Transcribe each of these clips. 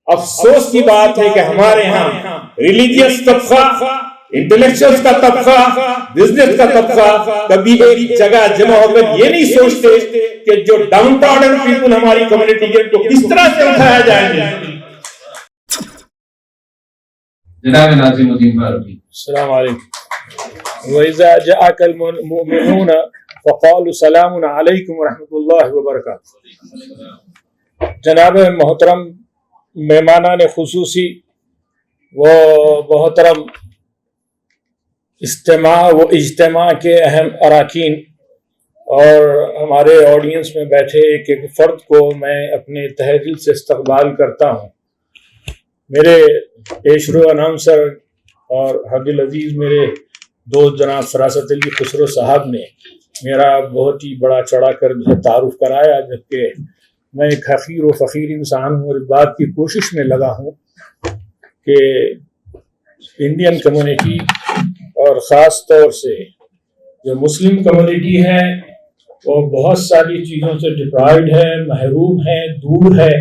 افسوس کی بات ہے کہ ہمارے ہاں ریلیجیس طبقہ، انٹلیکچوئلز کا طبقہ، بزنس کا طبقہ کبھی ایک جگہ جمع ہو کر یہ نہیں سوچتے کہ جو ڈاؤن ٹاؤن پیپل ہماری کمیونٹی ہے کو کس طرح سے اٹھایا جائے گا۔ جناب ناظم الدین فاروقی۔ السلام علیکم۔ وَإِذَا جَاءَكَ الْمُؤْمِنُونَ فَقَالُوا سَلَامٌ عَلَيْكُمْ وَرَحْمَةُ اللَّهِ وَبَرَكَاتُهُ۔ جناب محترم مہمانان خصوصی و محترم اجتماع کے اہم اراکین اور ہمارے آڈینس میں بیٹھے ایک ایک فرد کو میں اپنے تہہ دل سے استقبال کرتا ہوں۔ میرے پیشرو اناؤنسر اور حد العزیز میرے دوست جناب فراست علی خسرو صاحب نے میرا بہت ہی بڑا چڑھا کر تعارف کرایا، جبکہ میں ایک حقیر و فقیر انسان ہوں اور اس بات کی کوشش میں لگا ہوں کہ انڈین کمیونٹی اور خاص طور سے جو مسلم کمیونٹی ہے وہ بہت ساری چیزوں سے ڈپرائیوڈ ہے، محروم ہے، دور ہے۔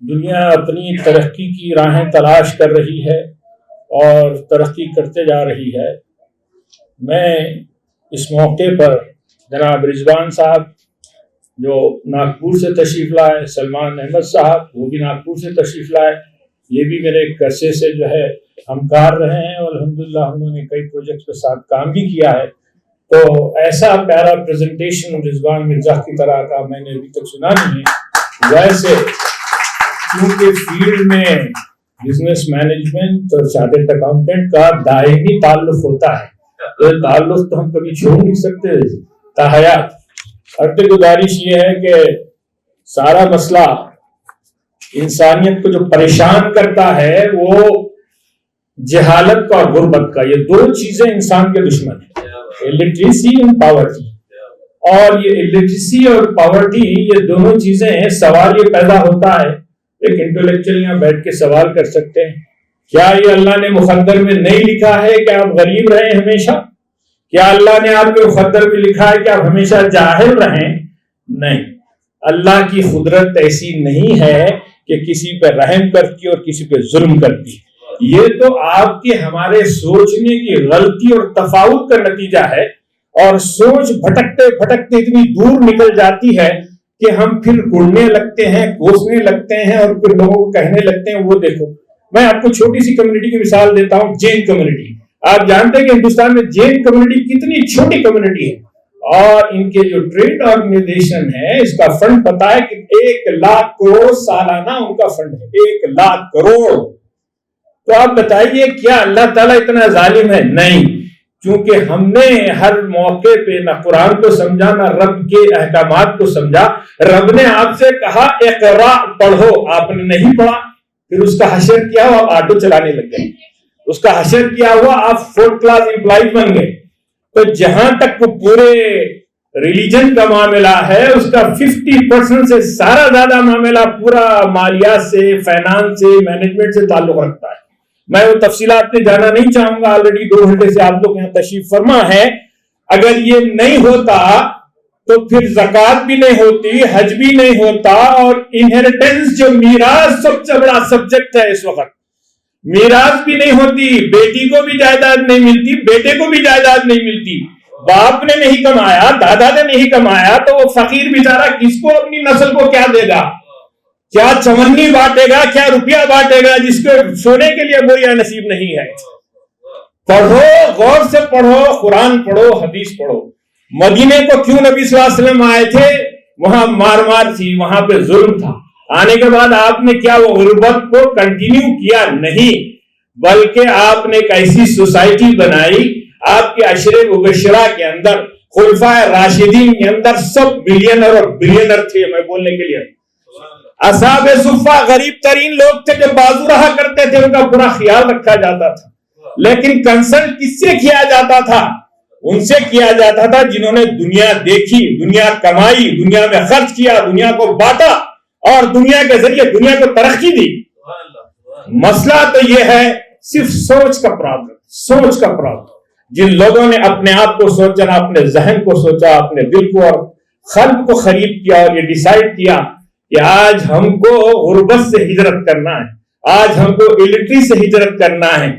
دنیا اپنی ترقی کی راہیں تلاش کر رہی ہے اور ترقی کرتے جا رہی ہے۔ میں اس موقع پر جناب رضوان صاحب جو ناگپور سے تشریف لائے، سلمان احمد صاحب وہ بھی ناگپور سے تشریف لائے، یہ بھی میرے ایک عرصے سے جو ہے ہمکار رہے ہیں اور الحمدللہ انہوں نے کئی پروجیکٹس کے ساتھ کام بھی کیا ہے۔ تو ایسا پیارا پریزنٹیشن رضوان مرزا کی طرح کا میں نے ابھی تک سنا نہیں ہے۔ ویسے کیونکہ فیلڈ میں بزنس مینجمنٹ اور چارٹرڈ اکاؤنٹنٹ کا دائمی تعلق ہوتا ہے، تو تعلق تو ہم کبھی چھوڑ نہیں سکتے تاحیات۔ اب گزارش یہ ہے کہ سارا مسئلہ انسانیت کو جو پریشان کرتا ہے وہ جہالت کا اور غربت کا، یہ دو چیزیں انسان کے دشمن ہیں، الٹریسی اور پاورٹی۔ اور یہ الٹریسی اور پاورٹی یہ دونوں چیزیں ہیں۔ سوال یہ پیدا ہوتا ہے، ایک انٹلیکچوئل یہاں بیٹھ کے سوال کر سکتے ہیں، کیا یہ اللہ نے مقدر میں نہیں لکھا ہے کہ آپ غریب رہیں ہمیشہ؟ کیا اللہ نے آپ کے مقدر میں لکھا ہے کہ آپ ہمیشہ جاہل رہیں؟ نہیں، اللہ کی قدرت ایسی نہیں ہے کہ کسی پہ رحم کرتی اور کسی پہ ظلم کرتی۔ یہ تو آپ کے ہمارے سوچنے کی غلطی اور تفاوت کا نتیجہ ہے، اور سوچ بھٹکتے بھٹکتے اتنی دور نکل جاتی ہے کہ ہم پھر اڑنے لگتے ہیں، کوسنے لگتے ہیں اور پھر لوگوں کو کہنے لگتے ہیں وہ دیکھو۔ میں آپ کو چھوٹی سی کمیونٹی کی مثال دیتا ہوں، جین کمیونٹی۔ آپ جانتے ہیں کہ ہندوستان میں جین کمیونٹی کتنی چھوٹی کمیونٹی ہے، اور ان کے جو ٹریڈ آرگنائزیشن ہے اس کا فنڈ پتا ہے کہ 1,00,000 کروڑ سالانہ ان کا فنڈ ہے، 1,00,000 کروڑ۔ تو آپ بتائیے کیا اللہ تعالیٰ اتنا ظالم ہے؟ نہیں، کیونکہ ہم نے ہر موقع پہ نہ قرآن کو سمجھا نہ رب کے احکامات کو سمجھا۔ رب نے آپ سے کہا اقرا پڑھو، آپ نے نہیں پڑھا، پھر اس کا حشر کیا ہوا، آپ آٹو چلانے لگ گئے، اس کا حشر کیا ہوا، آپ 4th کلاس امپلائی بن گئے۔ تو جہاں تک وہ پورے ریلیجن کا معاملہ ہے اس کا 50% سے سارا زیادہ معاملہ پورا مالیات سے، فائنانس سے، مینجمنٹ سے تعلق رکھتا ہے۔ میں وہ تفصیلات میں جانا نہیں چاہوں گا، آلریڈی 2 گھنٹے سے آپ لوگ یہاں تشریف فرما ہے۔ اگر یہ نہیں ہوتا تو پھر زکوٰۃ بھی نہیں ہوتی، حج بھی نہیں ہوتا، اور انہیریٹنس جو میراث سب سے بڑا سبجیکٹ ہے اس وقت، میراث بھی نہیں ہوتی، بیٹی کو بھی جائیداد نہیں ملتی، بیٹے کو بھی جائیداد نہیں ملتی، باپ نے نہیں کمایا، دادا نے نہیں کمایا، تو وہ فقیر بیچارہ کس کو اپنی نسل کو کیا دے گا؟ کیا چمنی بانٹے گا؟ کیا روپیہ بانٹے گا جس کو سونے کے لیے بوریا نصیب نہیں ہے؟ پڑھو، غور سے پڑھو، قرآن پڑھو، حدیث پڑھو۔ مدینے کو کیوں نبی صلی اللہ علیہ وسلم آئے تھے؟ وہاں مار مار تھی، وہاں پہ ظلم تھا۔ آنے کے بعد آپ نے کیا وہ غربت کو کنٹینیو کیا؟ نہیں، بلکہ آپ نے ایک ایسی سوسائٹی بنائی، آپ کے عشرے مبشرہ کے اندر، خلفائے راشدین کے اندر سب بلینر اور بلینر تھے۔ میں بولنے کے لیے اصحاب صفہ غریب ترین لوگ تھے، جو بازو رہا کرتے تھے، ان کا برا خیال رکھا جاتا تھا، لیکن کنسلٹ کس سے کیا جاتا تھا؟ ان سے کیا جاتا تھا جنہوں نے دنیا دیکھی، دنیا کمائی، دنیا میں خرچ کیا، دنیا کو بانٹا اور دنیا کے ذریعے دنیا کو ترقی دی۔ مسئلہ تو یہ ہے صرف سوچ کا پرابلم، سوچ کا پرابلم۔ جن لوگوں نے اپنے آپ کو سوچا، اپنے ذہن کو سوچا، اپنے دل کو اور قلب کو خرید کیا اور یہ ڈیسائیڈ کیا کہ آج ہم کو غربت سے ہجرت کرنا ہے, آج ہم کو الٹری سے ہجرت کرنا ہے.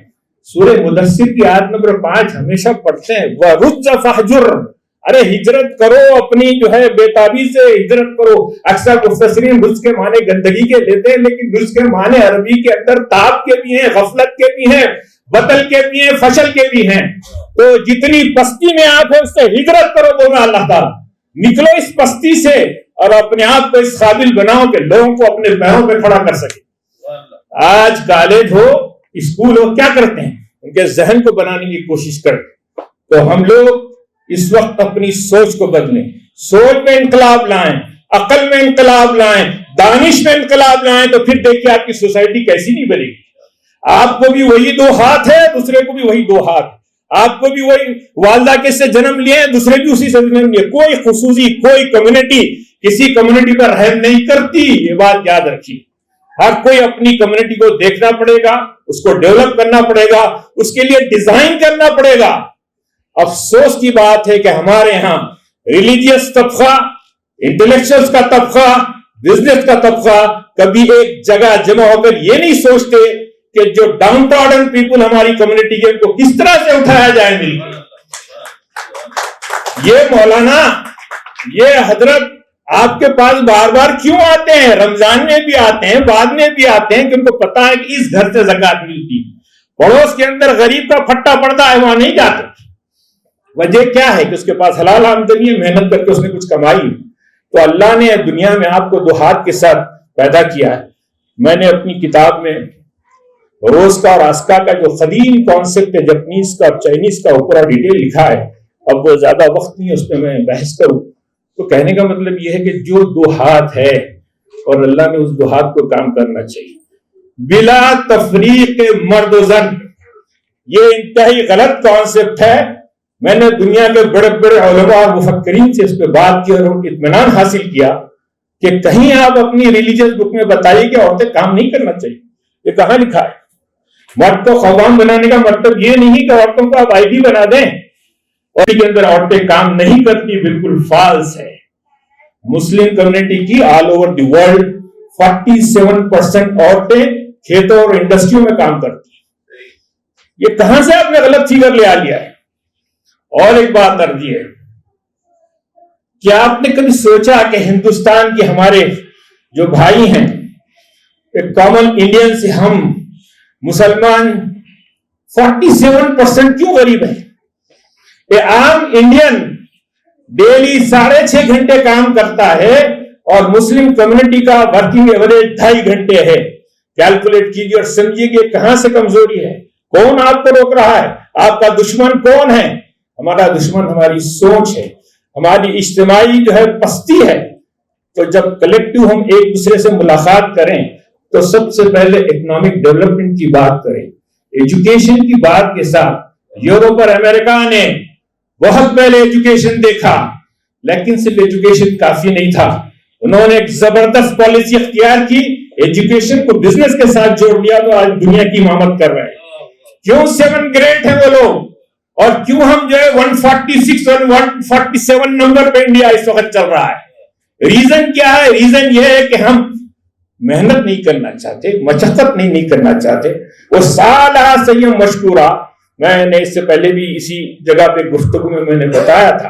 سورہ مدثر کی آیت نمبر 5 ہمیشہ پڑھتے ہیں, وَرُجَّ فَحْجُرْ, ارے ہجرت کرو, اپنی جو ہے بےتابی سے ہجرت کرو. اکثر مفسرین رجز کے معنی گندگی کے لیتے ہیں, لیکن رجز کے معنی عربی کے اندر تاب کے بھی ہیں, غفلت کے بھی ہیں, بطل کے بھی ہیں, فشل کے بھی ہیں. تو جتنی پستی میں آپ ہو اس سے ہجرت کرو, بولنا اللہ تعالیٰ, نکلو اس پستی سے اور اپنے آپ کو اس قابل بناؤ کہ لوگوں کو اپنے پیروں پہ کھڑا کر سکے. آج کالج ہو, اسکول ہو, کیا کرتے ہیں, ان کے ذہن کو بنانے کی کوشش کرتے. تو ہم لوگ اس وقت اپنی سوچ کو بدلیں, سوچ میں انقلاب لائیں, عقل میں انقلاب لائیں, دانش میں انقلاب لائیں, تو پھر دیکھیے آپ کی سوسائٹی کیسی نہیں بنے گی. آپ کو بھی وہی 2 ہاتھ ہے, دوسرے کو بھی وہی 2 ہاتھ. آپ کو بھی وہی والدہ کے سے جنم لیے ہیں, دوسرے بھی اسی سے جنم لیے. کوئی خصوصی, کوئی کمیونٹی کسی کمیونٹی پر رحم نہیں کرتی, یہ بات یاد رکھیے. ہر کوئی اپنی کمیونٹی کو دیکھنا پڑے گا, اس کو ڈیولپ کرنا پڑے گا, اس کے لیے ڈیزائن کرنا پڑے گا. افسوس کی بات ہے کہ ہمارے ہاں ریلیجیس طبقہ, انٹلیکچوئلز کا طبقہ, بزنس کا طبقہ کبھی ایک جگہ جمع ہو کر یہ نہیں سوچتے کہ جو ڈاؤن ٹراڈن پیپل ہماری کمیونٹی کے, ان کو کس طرح سے اٹھایا جائے مل کے. یہ مولانا, یہ حضرت آپ کے پاس بار بار کیوں آتے ہیں؟ رمضان میں بھی آتے ہیں, بعد میں بھی آتے ہیں, کہ ان کو پتا ہے کہ اس گھر سے زکات ملتی. پڑوس کے اندر غریب کا پھٹا پڑتا ہے, وہاں نہیں جاتے. وجہ کیا ہے کہ اس کے پاس حلال آمدنی ہے, محنت کر کے اس نے کچھ کمائی. تو اللہ نے دنیا میں آپ کو 2 ہاتھ کے ساتھ پیدا کیا ہے. میں نے اپنی کتاب میں روز کا اور آسکا کا جو قدیم کانسیپٹ ہے, جاپنیز کا اور چائنیز کا, پورا ڈیٹیل لکھا ہے. اب وہ زیادہ وقت نہیں اس پہ میں بحث کروں. تو کہنے کا مطلب یہ ہے کہ جو 2 ہاتھ ہے اور اللہ نے اس 2 ہاتھ کو کام کرنا چاہیے بلا تفریق مرد و زن. یہ انتہائی غلط کانسیپٹ ہے. میں نے دنیا کے بڑے بڑے علماء اور مفکرین سے اس پہ بات کی اور اطمینان حاصل کیا کہ کہیں آپ اپنی ریلیجیس بک میں بتائیے کہ عورتیں کام نہیں کرنا چاہیے. یہ کہاں لکھا ہے؟ مرد کو خوان بنانے کا مطلب یہ نہیں کہ عورتوں کو آپ آئی ڈی بنا دیں اور کے اندر عورتیں کام نہیں کرتی. بالکل فالس ہے. مسلم کمیونٹی کی آل اوور دی ورلڈ 47% عورتیں کھیتوں اور انڈسٹریوں میں کام کرتی ہیں. یہ کہاں سے آپ نے غلط فگر لے آ لیا ہے؟ اور ایک بات ارضی ہے, کیا آپ نے کبھی سوچا کہ ہندوستان کے ہمارے جو بھائی ہیں, ایک کامن انڈین سے ہم مسلمان 47% کیوں غریب ہیں؟ ایک عام انڈین ڈیلی 6.5 گھنٹے کام کرتا ہے اور مسلم کمیونٹی کا ورکنگ ایوریج 2.5 گھنٹے ہے. کیلکولیٹ کیجیے اور سمجھیے کہ کہاں سے کمزوری ہے. کون آپ کو روک رہا ہے؟ آپ کا دشمن کون ہے؟ ہمارا دشمن ہماری سوچ ہے, ہماری اجتماعی جو ہے پستی ہے. تو جب کلیکٹو ہم ایک دوسرے سے ملاقات کریں تو سب سے پہلے اکنامک ڈیولپمنٹ کی بات کریں, ایجوکیشن کی بات کے ساتھ. یورپ اور امریکہ نے بہت پہلے ایجوکیشن دیکھا, لیکن صرف ایجوکیشن کافی نہیں تھا. انہوں نے ایک زبردست پالیسی اختیار کی, ایجوکیشن کو بزنس کے ساتھ جوڑ دیا, تو آج دنیا کی امامت کر رہے ہیں. کیوں 7 گریٹ ہیں وہ لوگ, اور کیوں ہم جو ہے 146 اور 147 نمبر پہ انڈیا اس وقت چل رہا ہے؟ ریزن کیا ہے؟ ریزن یہ ہے کہ ہم محنت نہیں کرنا چاہتے, مشقت نہیں کرنا چاہتے. وہ سالہ سیم مشکورہ, میں نے اس سے پہلے بھی اسی جگہ پہ گفتگو میں نے بتایا تھا.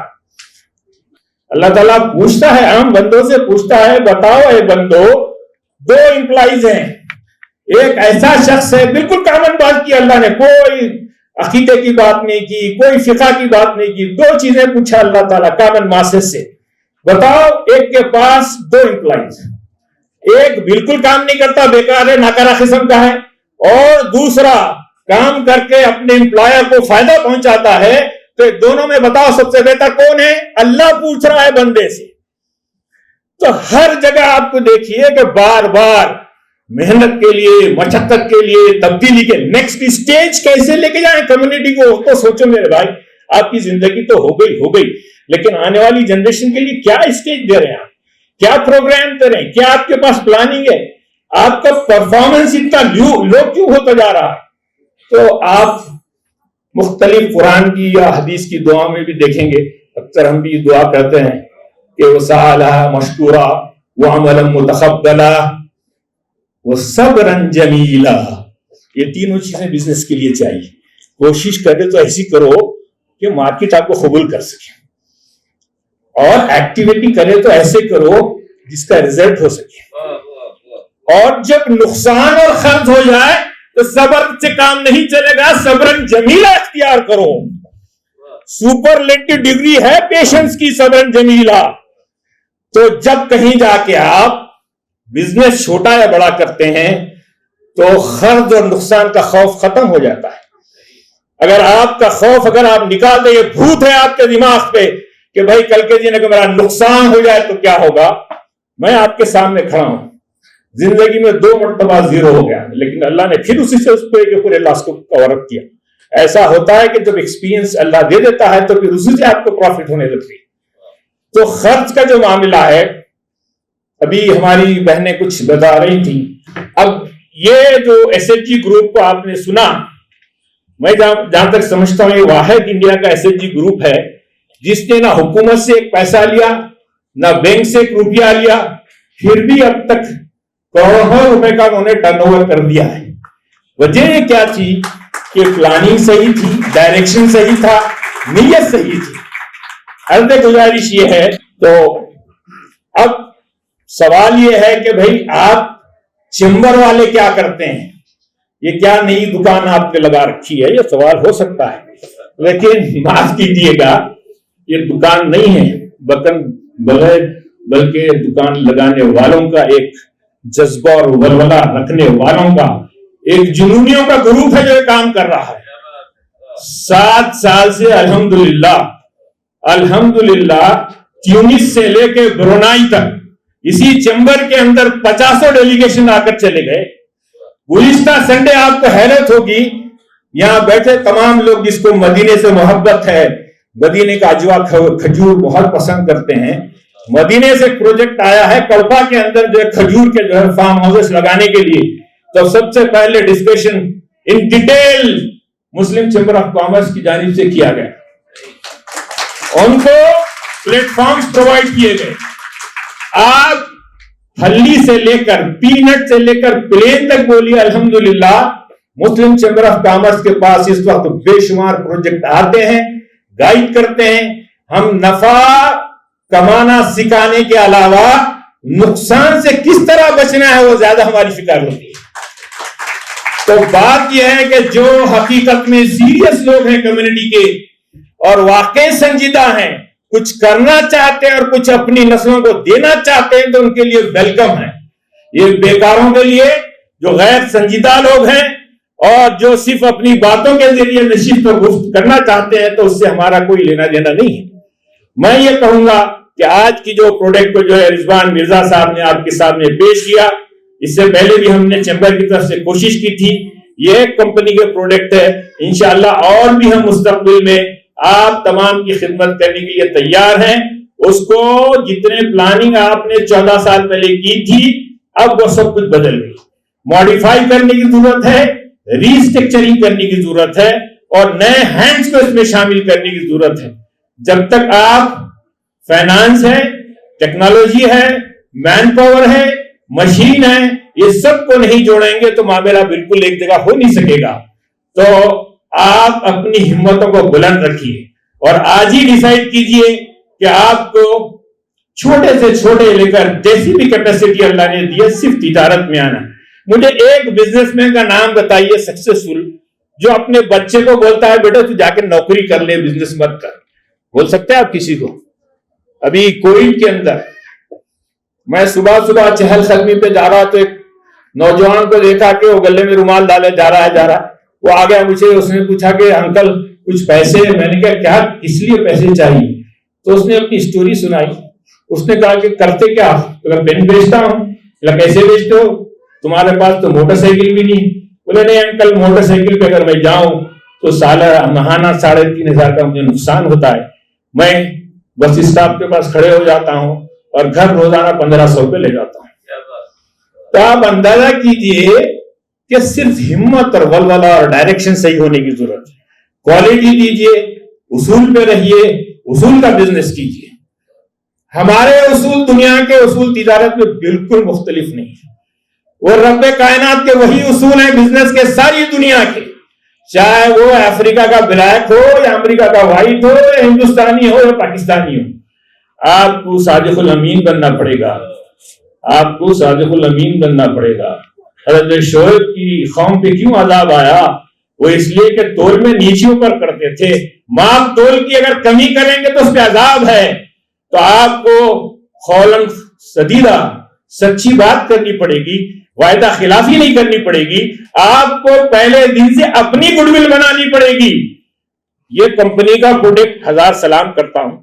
اللہ تعالیٰ پوچھتا ہے, عام بندوں سے پوچھتا ہے, بتاؤ اے بندو, 2 امپلائیز ہیں, ایک ایسا شخص ہے, بالکل کامن بات کی اللہ نے, کوئی عقیدے کی بات نہیں کی, کوئی فقہ کی بات نہیں کی, 2 چیزیں پوچھا اللہ تعالیٰ کامن ماسز سے. بتاؤ, ایک کے پاس 2 امپلائیز, ایک بالکل کام نہیں کرتا, بیکار ہے, ناکارہ قسم کا ہے, اور دوسرا کام کر کے اپنے امپلائر کو فائدہ پہنچاتا ہے. تو دونوں میں بتاؤ سب سے بہتر کون ہے؟ اللہ پوچھ رہا ہے بندے سے. تو ہر جگہ آپ کو دیکھیے کہ بار بار محنت کے لیے, مشقت کے لیے, تبدیلی کے نیکسٹ اسٹیج کیسے لے کے جائیں کمیونٹی کو. تو سوچو میرے بھائی, آپ کی زندگی تو ہو گئی, لیکن آنے والی جنریشن کے لیے کیا اسٹیج دے رہے ہیں آپ؟ کیا پروگرام دے رہے ہیں؟ کیا آپ کے پاس پلاننگ ہے؟ آپ کا پرفارمنس اتنا لو کیوں ہوتا جا رہا ہے؟ تو آپ مختلف قرآن کی یا حدیث کی دعا میں بھی دیکھیں گے, اکثر ہم بھی دعا کرتے ہیں کہ وہ سالہ مشکورہ وعملا متقبلا وصبرا جمیلا. یہ تینوں چیزیں بزنس کے لیے چاہیے. کوشش کرے تو ایسی کرو کہ مارکیٹ آپ کو قبول کر سکے, اور ایکٹیویٹی کرے تو ایسے کرو جس کا رزلٹ ہو سکے. اور جب نقصان اور خرچ ہو جائے تو صبر سے کام نہیں چلے گا, صبرن جمیلا اختیار کرو. سپرلیٹو ڈگری ہے پیشنس کی, صبرن جمیلا. تو جب کہیں جا کے آپ بزنس چھوٹا یا بڑا کرتے ہیں تو خرچ اور نقصان کا خوف ختم ہو جاتا ہے. اگر آپ کا خوف اگر آپ نکال دیں, یہ بھوت ہے آپ کے دماغ پہ کہ بھائی کل کے دن اگر میرا نقصان ہو جائے تو کیا ہوگا. میں آپ کے سامنے کھڑا ہوں, زندگی میں 2 مرتبہ زیرو ہو گیا, لیکن اللہ نے پھر اسی سے اس پورے لاس کو کور اپ کیا. ایسا ہوتا ہے کہ جب ایکسپیرینس اللہ دے دیتا ہے تو پھر اسی سے آپ کو پروفٹ ہونے لگتی. تو خرچ کا جو معاملہ ہے, ابھی ہماری بہنیں کچھ بتا رہی تھی. اب یہ جو ایس ایچ جی گروپ کو آپ نے سنا, میں جہاں تک سمجھتا ہوں یہ واحد انڈیا کا ایس ایچ جی گروپ ہے جس نے نہ حکومت سے ایک پیسہ لیا نہ بینک سے 1 روپیہ لیا, پھر بھی اب تک کروڑوں روپے کا انہوں نے ٹرن اوور کر دیا ہے. وجہ یہ کیا تھی کہ پلاننگ صحیح تھی, ڈائریکشن صحیح تھا, نیت صحیح تھی. عرض گزارش یہ ہے. تو اب سوال یہ ہے کہ بھائی آپ چیمبر والے کیا کرتے ہیں, یہ کیا نئی دکان آپ نے لگا رکھی ہے, یہ سوال ہو سکتا ہے. لیکن معاف کیجیے گا, یہ دکان نہیں ہے بلکہ دکان لگانے والوں کا ایک جذبہ اور ولولہ رکھنے والوں کا ایک جنونیوں کا گروپ ہے جو یہ کام کر رہا ہے. 7 سال سے الحمدللہ تیونس سے لے کے برونائی تک اسی چیمبر کے اندر 50 ڈیلیگیشن آ کر چلے گئے. گزشتہ سنڈے آپ کو حیرت ہوگی, یہاں بیٹھے تمام لوگ جس کو مدینے سے محبت ہے, مدینے کا اجوا کھجور بہت پسند کرتے ہیں, مدینے سے پروجیکٹ آیا ہے کڑپا کے اندر جو کھجور کے جو ہے فارم ہاؤسز لگانے کے لیے. تو سب سے پہلے discussion in detail Muslim chamber of commerce کی جانب سے کیا گیا. ان کو پلیٹ فارمز پرووائڈ کیے گئے. آپ پھلی سے لے کر پینٹ سے لے کر پلین تک بولیے, الحمدللہ مسلم چیمبر آف کامرس کے پاس اس وقت بے شمار پروجیکٹ آتے ہیں, گائیڈ کرتے ہیں. ہم نفع کمانا سکھانے کے علاوہ نقصان سے کس طرح بچنا ہے وہ زیادہ ہماری فکر ہوتی ہے. تو بات یہ ہے کہ جو حقیقت میں سیریس لوگ ہیں کمیونٹی کے اور واقعی سنجیدہ ہیں, کچھ کرنا چاہتے ہیں اور کچھ اپنی نسلوں کو دینا چاہتے ہیں تو ان کے لیے ویلکم ہے. یہ بیکاروں کے لیے جو غیر سنجیدہ لوگ ہیں اور جو صرف اپنی باتوں کے ذریعے نشست و گفت کرنا چاہتے ہیں تو اس سے ہمارا کوئی لینا دینا نہیں ہے. میں یہ کہوں گا کہ آج کی جو پروڈکٹ کو جو ہے رضوان مرزا صاحب نے آپ کے سامنے پیش کیا, اس سے پہلے بھی ہم نے چیمبر کی طرف سے کوشش کی تھی. یہ ایک کمپنی کے پروڈکٹ ہے, انشاءاللہ اور بھی ہم مستقبل میں آپ تمام کی خدمت کرنے کے لیے تیار ہیں. اس کو جتنے پلاننگ آپ نے 14 سال پہلے کی تھی اب وہ سب کچھ بدل گئی, ماڈیفائی کرنے کی ضرورت ہے, ریسٹرکچرنگ کرنے کی ضرورت ہے اور نئے ہینڈز کو اس میں شامل کرنے کی ضرورت ہے. جب تک آپ فائنانس ہے, ٹیکنالوجی ہے, مین پاور ہے, مشین ہے, یہ سب کو نہیں جوڑیں گے تو معاملہ بالکل ایک جگہ ہو نہیں سکے گا. تو آپ اپنی ہمتوں کو بلند رکھیے اور آج ہی ڈیسائیڈ کیجئے کہ آپ کو چھوٹے سے چھوٹے لے کر جیسی بھی کیپیسٹی اللہ نے دی ہے صرف تجارت میں آنا. مجھے ایک بزنس مین کا نام بتائیے سکسیسفل جو اپنے بچے کو بولتا ہے بیٹا تو جا کے نوکری کر لے, بزنس مت کر. بول سکتے ہیں آپ کسی کو؟ ابھی کووڈ کے اندر میں صبح چہل قدمی پہ جا رہا تو ایک نوجوان کو دیکھا کہ وہ گلے میں رومال ڈالے جا رہا. وہ آ گیا مجھے, اس نے پوچھا کہ انکل کچھ پیسے. میں نے کہا کیا, کس لیے پیسے چاہیے؟ تو اس نے اپنی اسٹوری سنائی. اس نے کہا کہ کرتے کیا؟ پین بیچتا ہوں. کیسے بیچتے ہو؟ تمہارے پاس تو موٹر سائیکل بھی نہیں. بولے نہیں انکل, موٹر سائیکل پہ اگر میں جاؤں تو سالانہ ماہانہ 3,500 کا مجھے نقصان ہوتا ہے. میں بس اسٹاپ کے پاس کھڑے ہو جاتا ہوں اور گھر روزانہ 1,500 روپے لے جاتا ہوں. تو آپ اندازہ کیجئے کہ صرف ہمت اور ولولہ اور ڈائریکشن صحیح ہونے کی ضرورت ہے. کوالٹی دیجئے, اصول پہ رہیے, اصول کا بزنس کیجئے. ہمارے اصول دنیا کے اصول تجارت میں بالکل مختلف نہیں ہے. وہ رب کائنات کے وہی اصول ہیں بزنس کے ساری دنیا کے, چاہے وہ افریقہ کا بلیک ہو یا امریکہ کا وائٹ ہو یا ہندوستانی ہو یا پاکستانی ہو. آپ کو صادق الامین بننا پڑے گا, آپ کو صادق الامین بننا پڑے گا. حضرت شعیب کی قوم پہ کیوں عذاب آیا؟ وہ اس لیے کہ تول میں نیچے اوپر کرتے تھے. ماپ تول کی اگر کمی کریں گے تو اس پہ عذاب ہے. تو آپ کو قولاً سدیدہ سچی بات کرنی پڑے گی, وعدہ خلافی نہیں کرنی پڑے گی. آپ کو پہلے دن سے اپنی گڈ ول بنانی پڑے گی. یہ کمپنی کا پروڈکٹ 1000 سلام کرتا ہوں,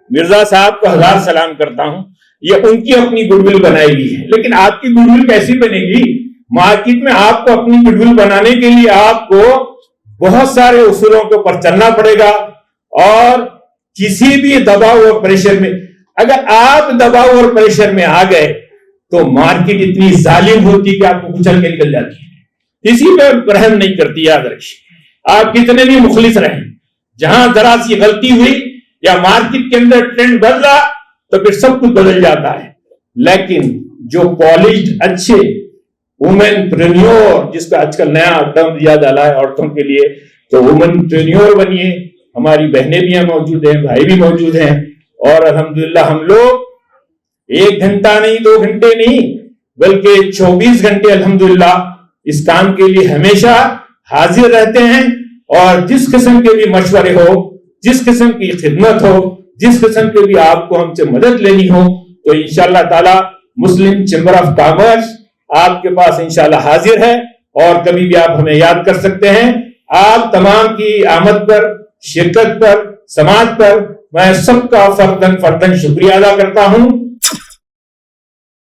مرزا صاحب کو 1000 سلام کرتا ہوں, یہ ان کی اپنی گڈ ول بنائے گی. لیکن آپ کی گڈ ول کیسی بنے گی؟ مارکیٹ میں آپ کو اپنی گڈ ول بنانے کے لیے آپ کو بہت سارے اصولوں کے اوپر چلنا پڑے گا. اور کسی بھی دباؤ اور پریشر میں اگر آپ دباؤ اور پریشر میں آ گئے تو مارکیٹ اتنی ظالم ہوتی کہ آپ کو کچل کے نکل جاتی ہے, کسی پہ رحم نہیں کرتی. یاد رکھیے, آپ کتنے بھی مخلص رہیں, جہاں ذرا سی غلطی ہوئی یا مارکیٹ کے اندر ٹرینڈ بدلا تو پھر سب کچھ بدل جاتا ہے. لیکن جو پالشڈ اچھے وومن پرینیور, جس کا آج کل نیا ٹرم دیا ڈالا ہے عورتوں کے لیے, تو وومن پرینیور بنیے. ہماری بہنیں بھی ہیں موجود ہیں, بھائی بھی موجود ہیں, اور الحمدللہ ہم لوگ 1 گھنٹہ نہیں 2 گھنٹے نہیں بلکہ 24 گھنٹے الحمدللہ اس کام کے لیے ہمیشہ حاضر رہتے ہیں. اور جس قسم کے بھی مشورے ہو, جس قسم کی خدمت ہو, جس قسم کے بھی آپ کو ہم سے مدد لینی ہو, تو انشاءاللہ تعالی مسلم چیمبر آف کامرس آپ کے پاس انشاءاللہ حاضر ہے. اور کبھی بھی آپ ہمیں یاد کر سکتے ہیں. آپ تمام کی آمد پر, شرکت پر, سماعت پر میں سب کا فرداً شکریہ ادا کرتا ہوں.